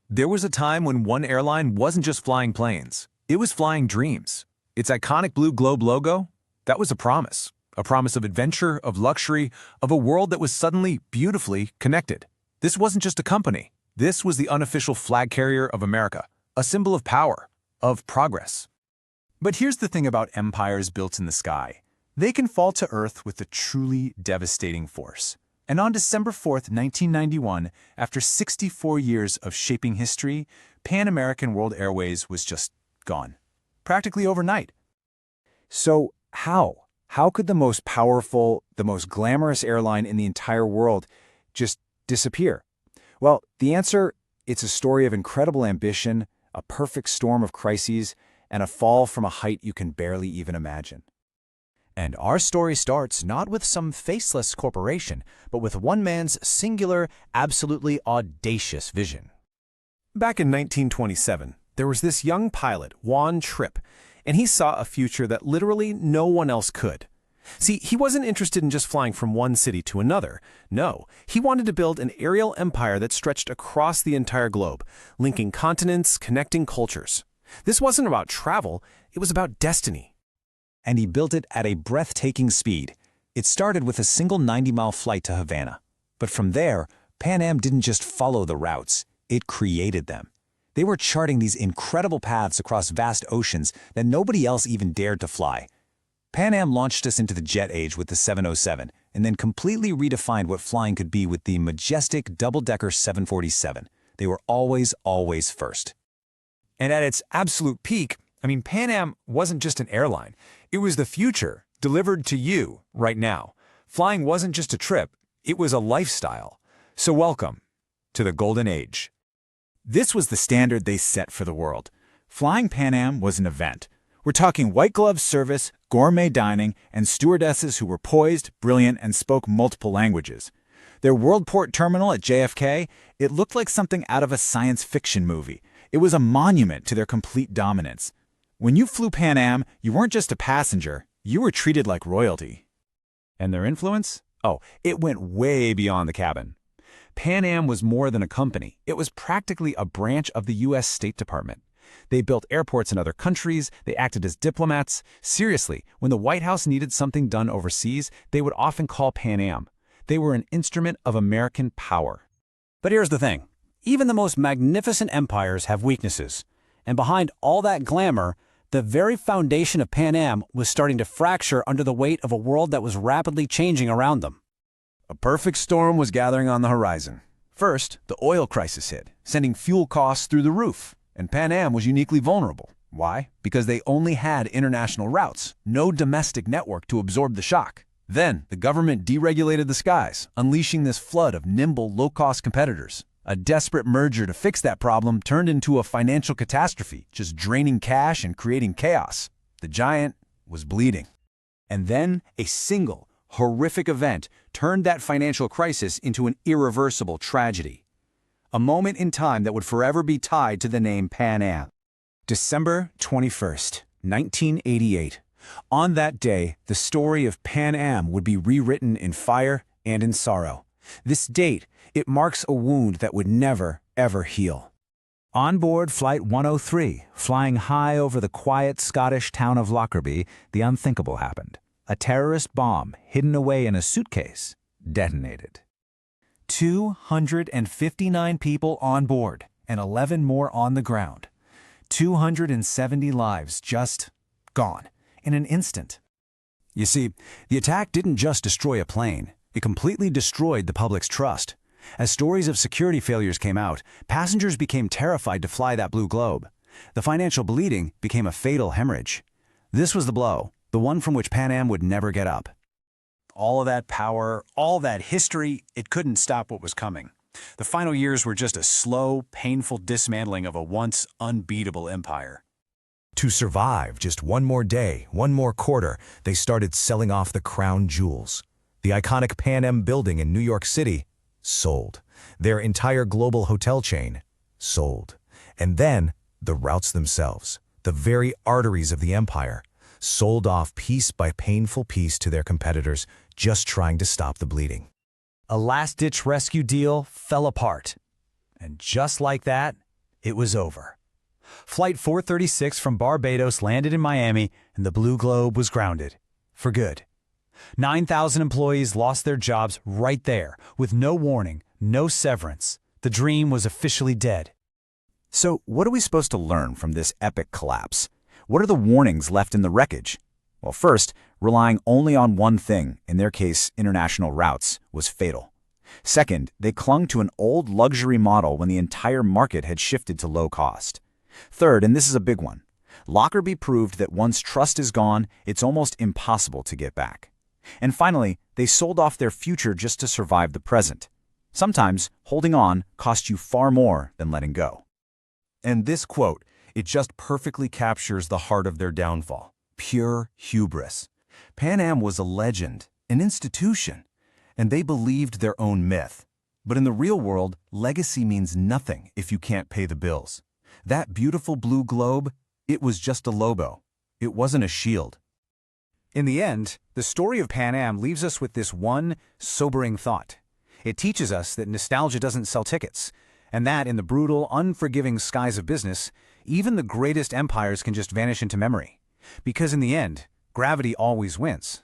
There was a time when one airline wasn't just flying planes, it was flying dreams. Its iconic blue globe logo, that was a promise of adventure, of luxury, of a world that was suddenly beautifully connected. This wasn't just a company. This was the unofficial flag carrier of America, a symbol of power, of progress. But here's the thing about empires built in the sky. They can fall to earth with a truly devastating force. And on December 4th, 1991, after 64 years of shaping history, Pan American World Airways was just gone. Practically overnight. So how? How could the most powerful, the most glamorous airline in the entire world just disappear? Well, the answer, it's a story of incredible ambition, a perfect storm of crises, and a fall from a height you can barely even imagine. And our story starts not with some faceless corporation, but with one man's singular, absolutely audacious vision. Back in 1927, there was this young pilot, Juan Trippe, and he saw a future that literally no one else could. See, he wasn't interested in just flying from one city to another. No, he wanted to build an aerial empire that stretched across the entire globe, linking continents, connecting cultures. This wasn't about travel, it was about destiny. And he built it at a breathtaking speed. It started with a single 90-mile flight to Havana. But from there, Pan Am didn't just follow the routes, it created them. They were charting these incredible paths across vast oceans that nobody else even dared to fly. Pan Am launched us into the jet age with the 707, and then completely redefined what flying could be with the majestic double-decker 747. They were always first. And at its absolute peak, Pan Am wasn't just an airline. It was the future, delivered to you right now. Flying wasn't just a trip, it was a lifestyle. So welcome to the Golden Age. This was the standard they set for the world. Flying Pan Am was an event. We're talking white-glove service, gourmet dining, and stewardesses who were poised, brilliant, and spoke multiple languages. Their Worldport terminal at JFK, it looked like something out of a science fiction movie. It was a monument to their complete dominance. When you flew Pan Am, you weren't just a passenger, you were treated like royalty. And their influence? Oh, it went way beyond the cabin. Pan Am was more than a company. It was practically a branch of the U.S. State Department. They built airports in other countries, they acted as diplomats. Seriously, when the White House needed something done overseas, they would often call Pan Am. They were an instrument of American power. But here's the thing. Even the most magnificent empires have weaknesses. And behind all that glamour, the very foundation of Pan Am was starting to fracture under the weight of a world that was rapidly changing around them. A perfect storm was gathering on the horizon. First, the oil crisis hit, sending fuel costs through the roof. And Pan Am was uniquely vulnerable. Why? Because they only had international routes, no domestic network to absorb the shock. Then, the government deregulated the skies, unleashing this flood of nimble, low-cost competitors. A desperate merger to fix that problem turned into a financial catastrophe, just draining cash and creating chaos. The giant was bleeding. And then, a single, horrific event turned that financial crisis into an irreversible tragedy. A moment in time that would forever be tied to the name Pan Am. December 21st, 1988. On that day, the story of Pan Am would be rewritten in fire and in sorrow. This date, it marks a wound that would never, ever heal. On board Flight 103, flying high over the quiet Scottish town of Lockerbie, the unthinkable happened. A terrorist bomb, hidden away in a suitcase, detonated. 259 people on board and 11 more on the ground. 270 lives just gone in an instant. You see, the attack didn't just destroy a plane. It completely destroyed the public's trust. As stories of security failures came out, passengers became terrified to fly that blue globe. The financial bleeding became a fatal hemorrhage. This was the blow, the one from which Pan Am would never get up. All of that power, all that history, it couldn't stop what was coming. The final years were just a slow, painful dismantling of a once unbeatable empire. To survive just one more day, one more quarter, they started selling off the crown jewels. The iconic Pan Am building in New York City, sold. Their entire global hotel chain, sold. And then, the routes themselves, the very arteries of the empire, sold off piece by painful piece to their competitors, just trying to stop the bleeding. A last-ditch rescue deal fell apart. And just like that, it was over. Flight 436 from Barbados landed in Miami, and the Blue Globe was grounded. For good. 9,000 employees lost their jobs right there, with no warning, no severance. The dream was officially dead. So, what are we supposed to learn from this epic collapse? What are the warnings left in the wreckage? Well, first, relying only on one thing, in their case, international routes, was fatal. Second, they clung to an old luxury model when the entire market had shifted to low cost. Third, and this is a big one, Lockerbie proved that once trust is gone, it's almost impossible to get back. And finally, they sold off their future just to survive the present. Sometimes, holding on costs you far more than letting go. And this quote, it just perfectly captures the heart of their downfall. Pure hubris. Pan Am was a legend, an institution, and they believed their own myth. But in the real world, legacy means nothing if you can't pay the bills. That beautiful blue globe, it was just a logo. It wasn't a shield. In the end, the story of Pan Am leaves us with this one sobering thought. It teaches us that nostalgia doesn't sell tickets, and that in the brutal, unforgiving skies of business, even the greatest empires can just vanish into memory. Because in the end, gravity always wins.